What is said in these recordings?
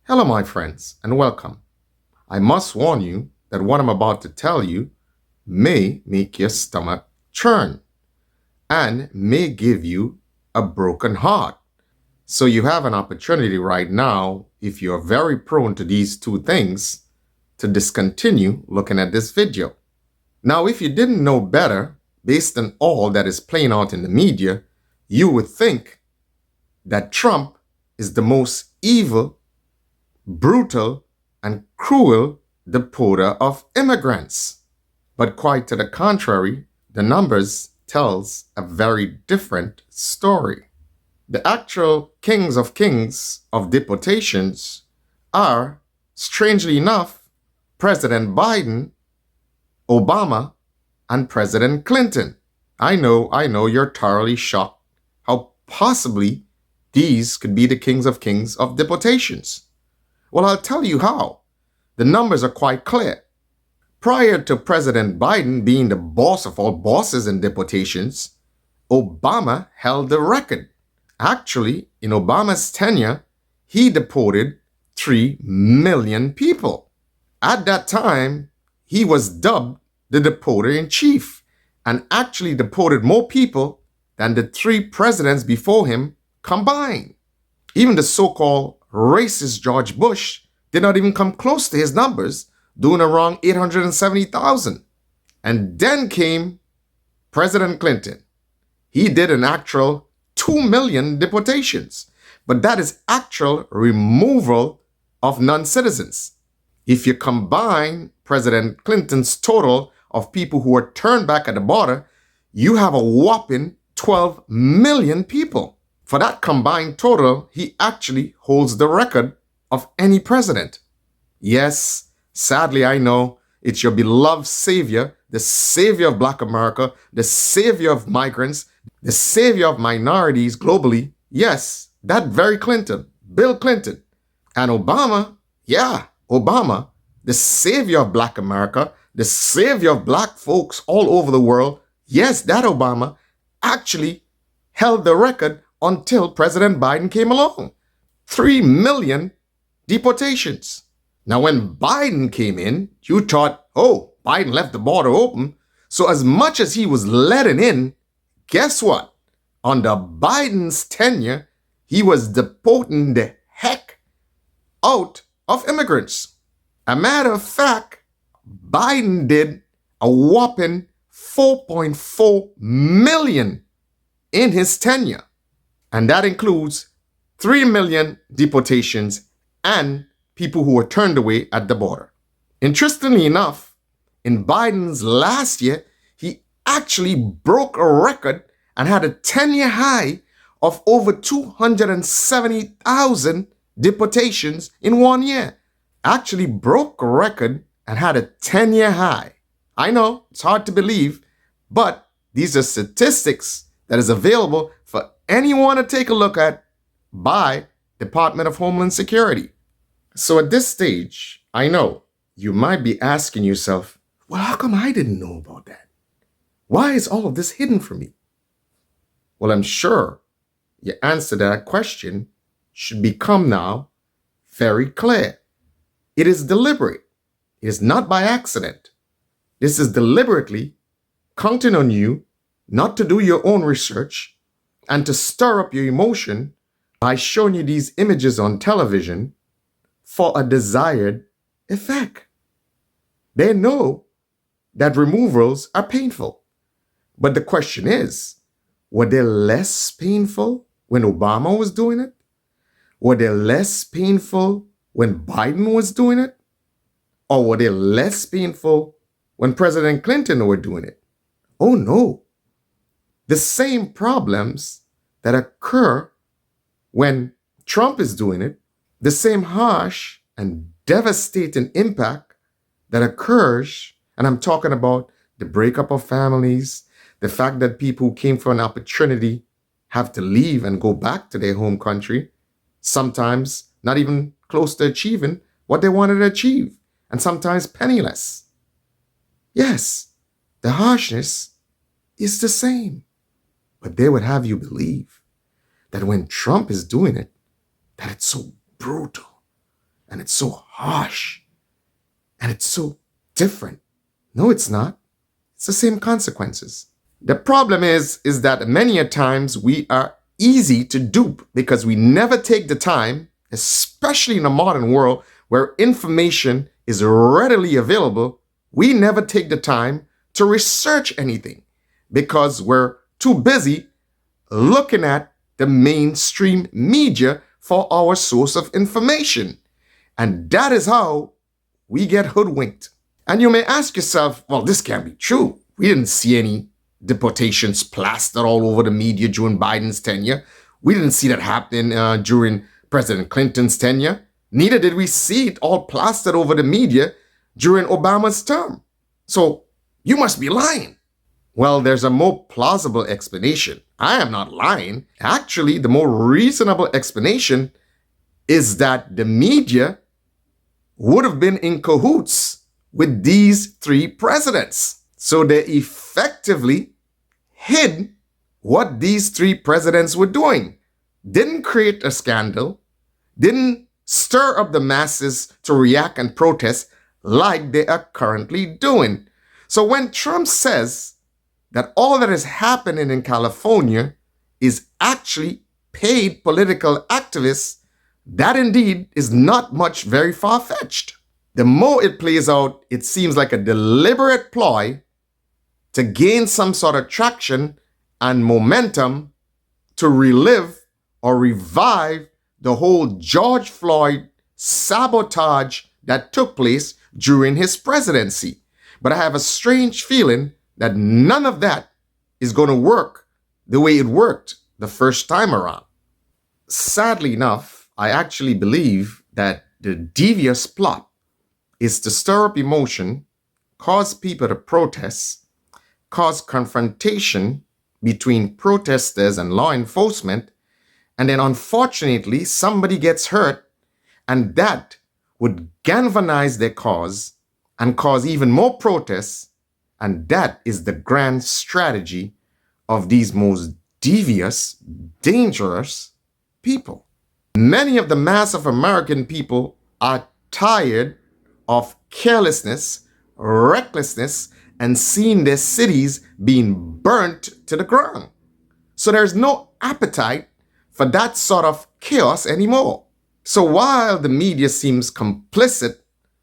Hello, my friends, and welcome. I must warn you that what I'm about to tell you may make your stomach churn and may give you a broken heart. So you have an opportunity right now, if you're very prone to these two things, to discontinue looking at this video. Now, if you didn't know better, based on all that is playing out in the media, you would think that Trump is the most evil, brutal, and cruel deporter of immigrants. But quite to the contrary, the numbers tells a very different story. The actual kings of deportations are, strangely enough, President Biden, Obama, and President Clinton. I know, you're thoroughly shocked how possibly these could be the kings of deportations. Well, I'll tell you how. The numbers are quite clear. Prior to President Biden being the boss of all bosses in deportations, Obama held the record. Actually, in Obama's tenure, he deported 3 million people. At that time, he was dubbed the deporter-in-chief and actually deported more people than the 3 presidents before him combined. Even the so-called racist George Bush did not even come close to his numbers, doing around 870,000. And then came President Clinton. He did an actual 2 million deportations, but that is actual removal of non-citizens. If you combine President Clinton's total of people who were turned back at the border, you have a whopping 12 million people. For that combined total, he actually holds the record of any president. Yes, sadly, I know it's your beloved savior, the savior of Black America, the savior of migrants, the savior of minorities globally. Yes, that very Clinton, Bill Clinton. And Obama, Obama, the savior of Black America, the savior of Black folks all over the world. Yes, that Obama actually held the record until President Biden came along. 3 million deportations. Now, when Biden came in, you thought, oh, Biden left the border open. So as much as he was letting in, guess what? Under Biden's tenure, he was deporting the heck out of immigrants. A matter of fact, Biden did a whopping 4.4 million in his tenure. And that includes 3 million deportations and people who were turned away at the border. Interestingly enough, in Biden's last year, he actually broke a record and had a 10-year high of over 270,000 deportations in 1 year. Actually broke a record and had a 10-year high. I know, it's hard to believe, but these are statistics that is available for anyone to take a look at by Department of Homeland Security. So at this stage, I know you might be asking yourself, well, how come I didn't know about that? Why is all of this hidden from me? Well, I'm sure your answer to that question should become now very clear. It is deliberate. It is not by accident. This is deliberately counting on you not to do your own research and to stir up your emotion by showing you these images on television for a desired effect. They know that removals are painful. But the question is, were they less painful when Obama was doing it? Were they less painful when Biden was doing it? Or were they less painful when President Clinton were doing it? Oh no. The same problems that occur when Trump is doing it, the same harsh and devastating impact that occurs, and I'm talking about the breakup of families, the fact that people who came for an opportunity have to leave and go back to their home country, sometimes not even close to achieving what they wanted to achieve, and sometimes penniless. Yes, the harshness is the same, but they would have you believe that when Trump is doing it, that it's so brutal. and it's so harsh, and it's so different. No, it's not. It's the same consequences. The problem is that many a times we are easy to dupe because we never take the time, especially in a modern world where information is readily available, we never take the time to research anything because we're too busy looking at the mainstream media for our source of information. And that is how we get hoodwinked. And you may ask yourself, well, this can't be true. We didn't see any deportations plastered all over the media during Biden's tenure. We didn't see that happening during President Clinton's tenure. Neither did we see it all plastered over the media during Obama's term. So you must be lying. Well, there's a more plausible explanation. I am not lying. Actually, the more reasonable explanation is that the media would have been in cahoots with these three presidents. So they effectively hid what these three presidents were doing. Didn't create a scandal, didn't stir up the masses to react and protest like they are currently doing. So when Trump says that all that is happening in California is actually paid political activists, that indeed is not much very far-fetched. The more it plays out, it seems like a deliberate ploy to gain some sort of traction and momentum to relive or revive the whole George Floyd sabotage that took place during his presidency. But I have a strange feeling that none of that is going to work the way it worked the first time around. Sadly enough, I actually believe that the devious plot is to stir up emotion, cause people to protest, cause confrontation between protesters and law enforcement, and then unfortunately somebody gets hurt, and that would galvanize their cause and cause even more protests, and that is the grand strategy of these most devious, dangerous people. Many of the mass of American people are tired of carelessness, recklessness, and seeing their cities being burnt to the ground. So there's no appetite for that sort of chaos anymore. So while the media seems complicit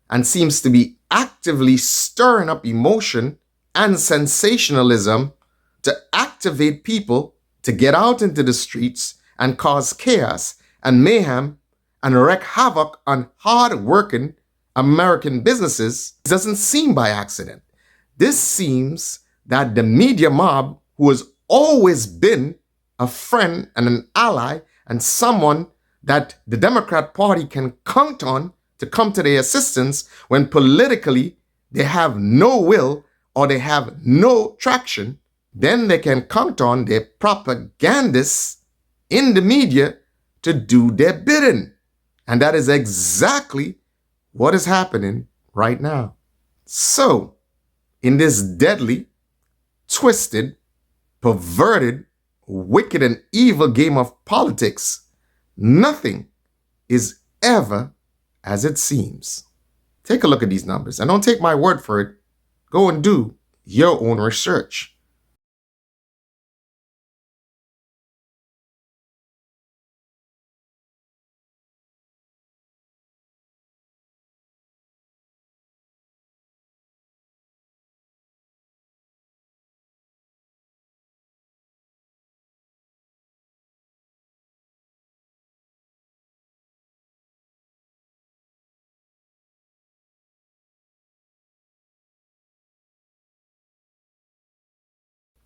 and seems to be actively stirring up emotion and sensationalism to activate people to get out into the streets and cause chaos and mayhem and wreak havoc on hard-working American businesses, it doesn't seem by accident. This seems that the media mob, who has always been a friend and an ally and someone that the Democrat Party can count on to come to their assistance when politically they have no will or they have no traction, then they can count on their propagandists in the media to do their bidding. And that is exactly what is happening right now. So, in this deadly, twisted, perverted, wicked, and evil game of politics, nothing is ever as it seems. Take a look at these numbers and don't take my word for it. Go and do your own research.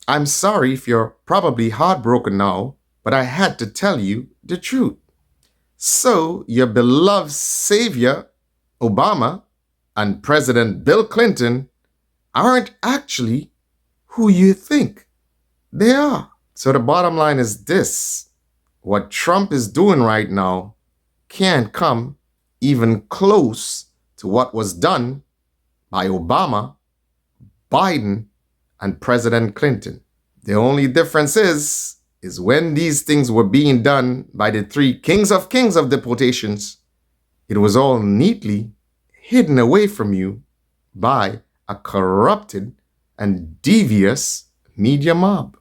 I'm sorry if you're probably heartbroken now, but I had to tell you the truth. So, your beloved savior, Obama, and President Bill Clinton aren't actually who you think they are. So the bottom line is this: what Trump is doing right now can't come even close to what was done by Obama, Biden, and President Clinton. The only difference is when these things were being done by the three kings of deportations, It was all neatly hidden away from you by a corrupted and devious media mob.